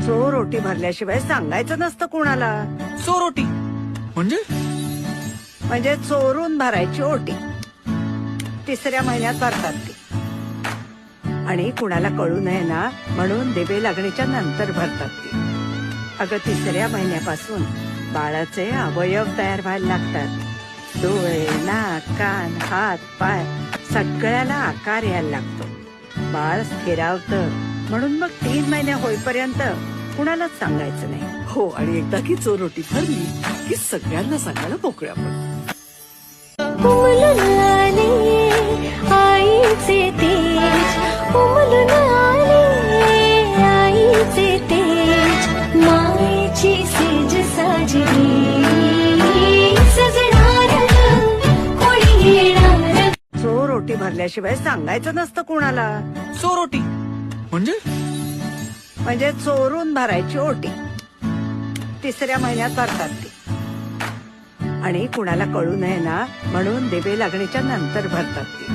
चोर ओटी भरल्याशिवाय सांगायचं नसतं कुणाला. चोरोटी म्हणजे चोरून भरायची ओटी. तिसऱ्या महिन्यात भरतात ती. आणि कुणाला कळू नये ना म्हणून दिवे लागणीच्या नंतर भरतात ती. अगं तिसऱ्या महिन्यापासून बाळाचे अवयव तयार व्हायला लागतात. डोळे, नाक, कान, हात, पाय सगळ्याला आकार यायला लागतो. बाळ स्थिरावतं म्हणून मग 3 महिने होईपर्यंत कुणालाच सांगायचं नाही. हो, आणि एकदा की चोरोटी भरली की सगळ्यांना सांगायला मोकळे आपण. उमलून आले आईचे तेज, उमलून आले आईचे तेज, मायेची सेज साजली सजणार कोणी येणार. चोर ओटी भरल्याशिवाय सांगायचं नसतं कुणाला. चोरोटी म्हणजे चोरून भरायची ओटी. तिसऱ्या महिन्यात भरतात ती. आणि कुणाला कळू नये ना म्हणून दिवे लागणीच्या नंतर भरतात ती.